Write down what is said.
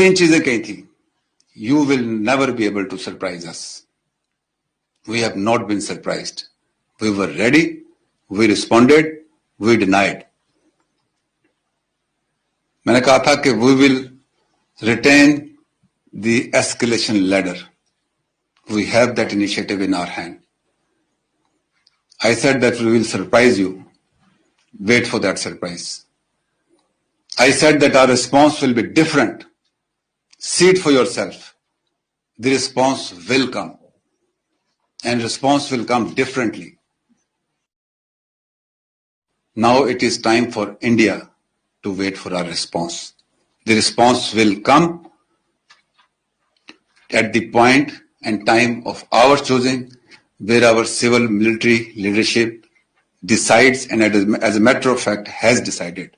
तीन चीजें कही थी, you will never be able to surprise us. We have not been surprised. We were ready, we responded, we denied. मैंने कहा था कि we will retain the escalation ladder. We have that initiative in our hand. I said that we will surprise you. Wait for that surprise. I said that our response will be different. See it for yourself. The response will come. And response will come differently. Now it is time for India to wait for our response. The response will come at the point and time of our choosing, where our civil military leadership decides and as a matter of fact has decided.